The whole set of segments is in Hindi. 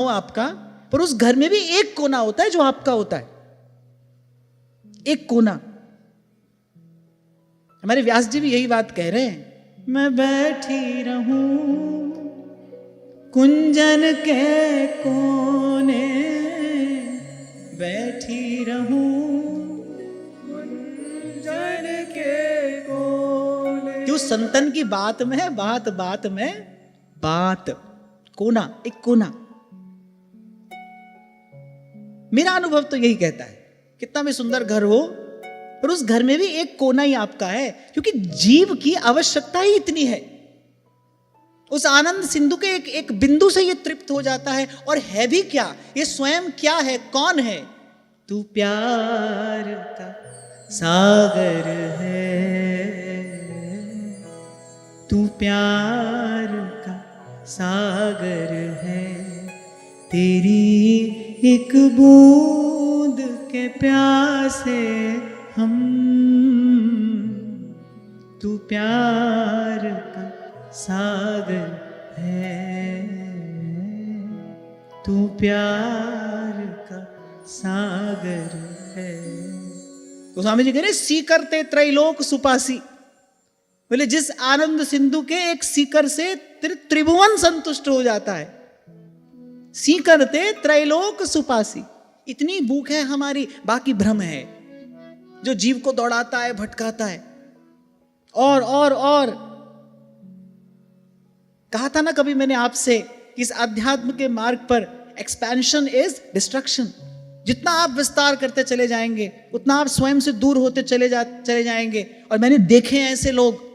हो आपका, पर उस घर में भी एक कोना होता है जो आपका होता है, एक कोना। हमारे व्यास जी भी यही बात कह रहे हैं, मैं बैठी रहूं कुंजन के कोने, बैठी रहूं कुंजन के कोने। क्यों? संतन की बात में है, बात बात में बात। कोना, एक कोना। मेरा अनुभव तो यही कहता है, कितना भी सुंदर घर हो पर उस घर में भी एक कोना ही आपका है, क्योंकि जीव की आवश्यकता ही इतनी है। उस आनंद सिंधु के एक बिंदु से ये तृप्त हो जाता है। और है भी क्या, ये स्वयं क्या है, कौन है? तू प्यार का सागर है, तू प्यार का सागर है, तेरी एक बूंद के प्यासे हम, तू प्यार का सागर है, तू प्यार का सागर है। तो स्वामी जी कह रहे सीकर ते त्रैलोक सुपासी, बोले जिस आनंद सिंधु के एक सीकर से त्रिभुवन संतुष्ट हो जाता है। सीकर ते त्रैलोक सुपासी, इतनी भूख है हमारी, बाकी भ्रम है जो जीव को दौड़ाता है, भटकाता है। और कहा था ना कभी मैंने आपसे, इस अध्यात्म के मार्ग पर एक्सपेंशन इज डिस्ट्रक्शन। जितना आप विस्तार करते चले जाएंगे उतना आप स्वयं से दूर होते चले जाएंगे। और मैंने देखे हैं ऐसे लोग,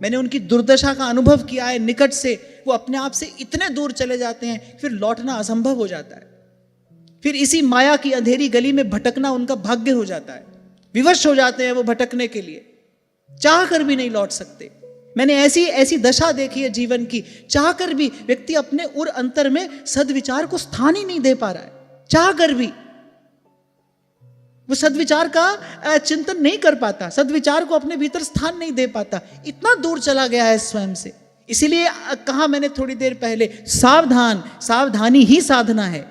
मैंने उनकी दुर्दशा का अनुभव किया है निकट से। वो अपने आप से इतने दूर चले जाते हैं, फिर लौटना असंभव हो जाता है। फिर इसी माया की अंधेरी गली में भटकना उनका भाग्य हो जाता है। विवश हो जाते हैं वो भटकने के लिए, चाह कर भी नहीं लौट सकते। मैंने ऐसी दशा देखी है जीवन की, चाह कर भी व्यक्ति अपने उर अंतर में सद्विचार को स्थान ही नहीं दे पा रहा है। चाह कर भी वो सद्विचार का चिंतन नहीं कर पाता, सद्विचार को अपने भीतर स्थान नहीं दे पाता, इतना दूर चला गया है स्वयं से। इसीलिए कहा मैंने थोड़ी देर पहले, सावधान, सावधानी ही साधना है।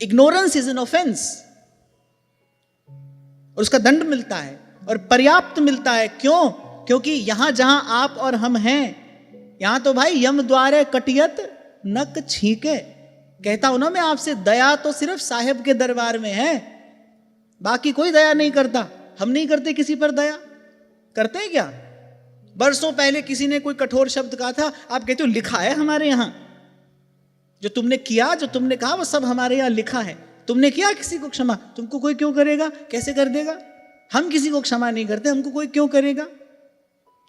इग्नोरेंस इज एन ऑफेंस, और उसका दंड मिलता है और पर्याप्त मिलता है। क्यों? क्योंकि यहां जहां आप और हम हैं, यहां तो भाई यम द्वारे कटियत नक छीके। कहता हूं ना मैं आपसे, दया तो सिर्फ साहेब के दरबार में है, बाकी कोई दया नहीं करता। हम नहीं करते किसी पर दया, करते हैं क्या? बरसों पहले किसी ने कोई कठोर शब्द कहा था, आप कहते हो लिखा है हमारे यहां, जो तुमने किया, जो तुमने कहा, वो सब हमारे यहां लिखा है। तुमने किया किसी को क्षमा, तुमको कोई क्यों करेगा, कैसे कर देगा? हम किसी को क्षमा नहीं करते, हमको कोई क्यों करेगा?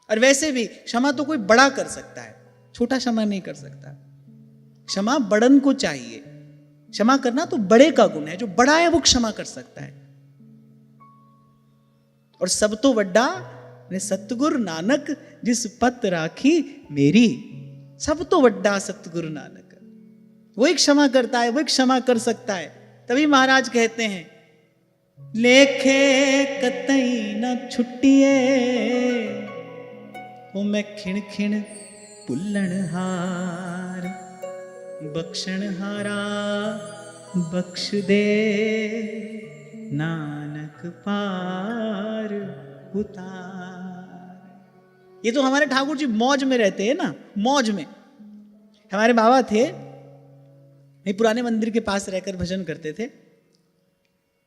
और वैसे भी क्षमा तो कोई बड़ा कर सकता है, छोटा क्षमा नहीं कर सकता। क्षमा बड़न को चाहिए, क्षमा करना तो बड़े का गुण है, जो बड़ा है वो क्षमा कर सकता है। और सब तो वड्डा ने सतगुरु नानक जिस पत राखी मेरी, सब तो वड्डा सतगुरु नानक, वही क्षमा करता है, वही क्षमा कर सकता है। तभी महाराज कहते हैं, लेखे कतई न छुट्टिए, ओ मैं खिण खिण पुल्लन हार, बख्शण हारा बख्श दे, नानक पार उतार। ये तो हमारे ठाकुर जी मौज में रहते हैं ना, मौज में। हमारे बाबा थे, पुराने मंदिर के पास रहकर भजन करते थे,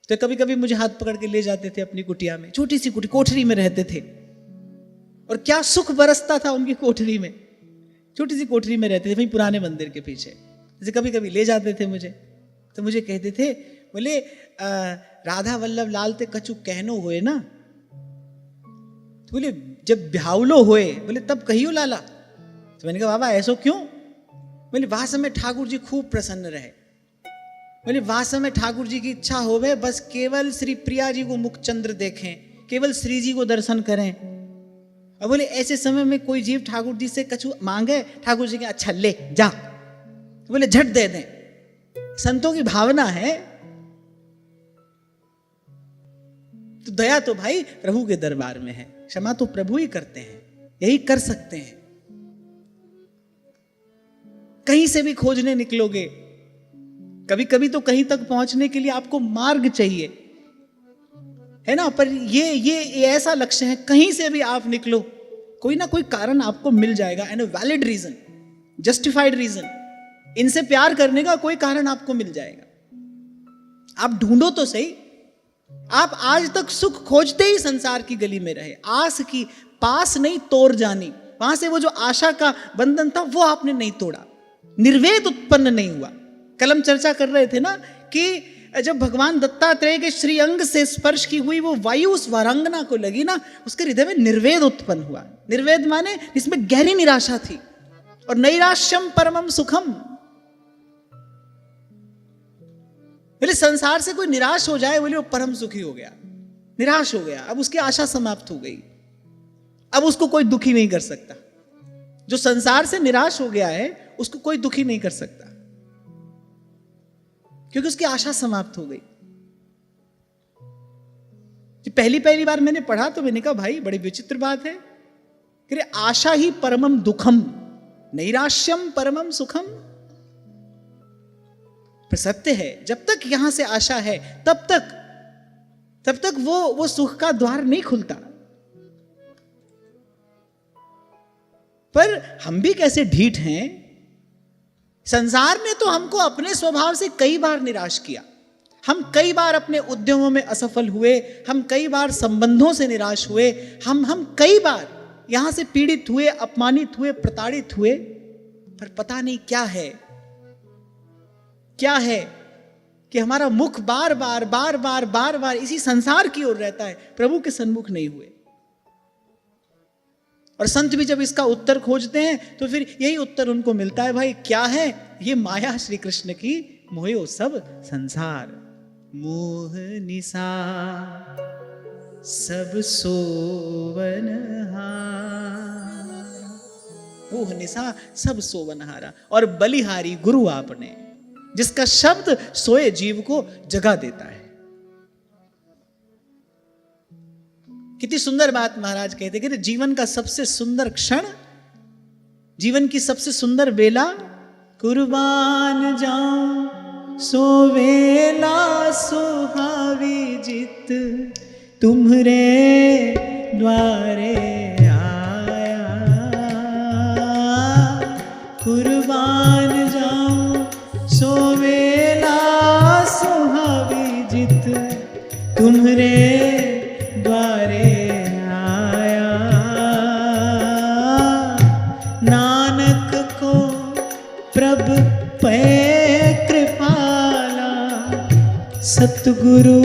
तो कभी कभी मुझे हाथ पकड़ के ले जाते थे अपनी कुटिया में। छोटी सी कोठरी में रहते थे, और क्या सुख बरसता था उनकी कोठरी में। छोटी सी कोठरी में रहते थे वहीं पुराने मंदिर के पीछे। जैसे कभी कभी ले जाते थे मुझे, तो मुझे कहते थे, बोले राधा वल्लभ लाल ते कछु कहनो होए ना, तो बोले जब ब्यावलो होए, बोले तब कहियो लाला। तो मैंने कहा बाबा ऐसो क्यों? बोले वास में ठाकुर जी खूब प्रसन्न रहे, बोले वास में ठाकुर जी की इच्छा होवे, बस केवल श्री प्रिया जी को मुखचंद्र देखें, केवल श्री जी को दर्शन करें। और बोले ऐसे समय में कोई जीव ठाकुर जी से कछु मांगे, ठाकुर जी के अच्छा ले जा, बोले झट दे दें। संतों की भावना है। तो दया तो भाई प्रभु के दरबार में है, क्षमा तो प्रभु ही करते हैं, यही कर सकते हैं। कहीं से भी खोजने निकलोगे, कभी कभी तो कहीं तक पहुंचने के लिए आपको मार्ग चाहिए, है ना। पर ये ऐसा लक्ष्य है, कहीं से भी आप निकलो, कोई ना कोई कारण आपको मिल जाएगा, and valid reason, justified reason. इनसे प्यार करने का कोई कारण आपको मिल जाएगा। आप ढूंढो तो सही। आप आज तक सुख खोजते ही संसार की गली में रहे, आस की पास नहीं तोड़ जानी, वहां से वो जो आशा का बंधन था वो आपने नहीं तोड़ा, निर्वेद उत्पन्न नहीं हुआ। कल हम चर्चा कर रहे थे ना कि जब भगवान दत्तात्रेय के श्रीअंग से स्पर्श की हुई वो वायु उस वारांगना को लगी ना, उसके हृदय में निर्वेद उत्पन्न हुआ। निर्वेद माने इसमें गहरी निराशा थी, और नैराश्यम परमम सुखम। बोले संसार से कोई निराश हो जाए, बोले वो परम सुखी हो गया, निराश हो गया, अब उसकी आशा समाप्त हो गई, अब उसको कोई दुखी नहीं कर सकता। जो संसार से निराश हो गया है उसको कोई दुखी नहीं कर सकता, क्योंकि उसकी आशा समाप्त हो गई। पहली बार मैंने पढ़ा तो मैंने कहा भाई बड़ी विचित्र बात है कि आशा ही परमम दुखम, नैराश्यम परमम सुखम। पर सत्य है, जब तक यहां से आशा है तब तक वो सुख का द्वार नहीं खुलता। पर हम भी कैसे ढीठ हैं, संसार ने तो हमको अपने स्वभाव से कई बार निराश किया। हम कई बार अपने उद्यमों में असफल हुए, हम कई बार संबंधों से निराश हुए, हम कई बार यहां से पीड़ित हुए, अपमानित हुए, प्रताड़ित हुए। पर पता नहीं क्या है कि हमारा मुख बार बार इसी संसार की ओर रहता है, प्रभु के सन्मुख नहीं हुए। और संत भी जब इसका उत्तर खोजते हैं तो फिर यही उत्तर उनको मिलता है, भाई क्या है ये माया श्री कृष्ण की, मोहो सब संसार। मोह निसा सब सोवनहारा, मोह निसा सब सोवनहारा, और बलिहारी गुरु आपने, जिसका शब्द सोए जीव को जगा देता है। कितनी सुंदर बात महाराज कहते कि जीवन का सबसे सुंदर क्षण, जीवन की सबसे सुंदर वेला, कुर्बान जाऊं सो वेला सुहावी जित तुम्हरे द्वारे आया। कुर्बान जाऊं सो वेला सुहावी जित तुम्हरे द्वारे आया। नानक को प्रभ पे कृपाला, सतगुरु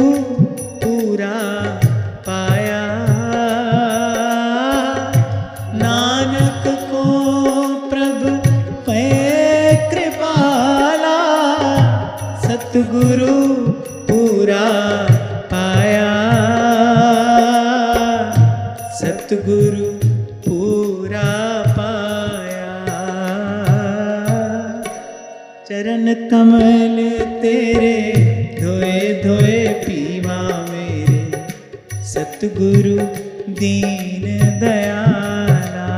पूरा पाया। नानक को प्रभ पे कृपाला, सतगुरु पूरा पाया। सतगुरु पूरा पाया। चरण कमल तेरे धोए धोए पीवा मेरे, सतगुरु दीन दयाला।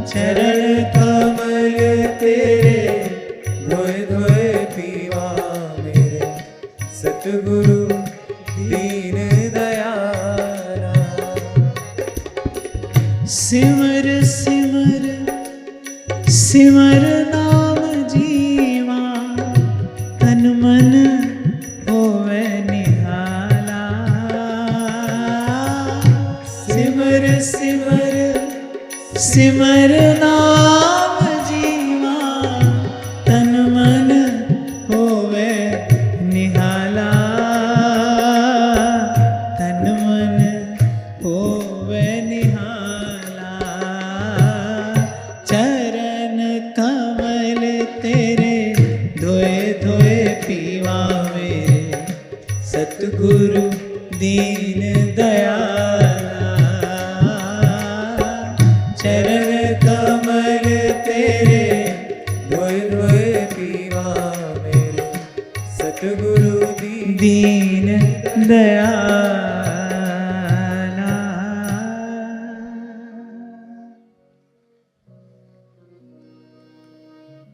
चरण कमल तेरे धोए धोए पीवा मेरे, सतगुरु दीन दयाला। सिमर सिमर सिमर नाम जीवा, तन मन होवे निहाला। सिमर सिमर सिमर नाम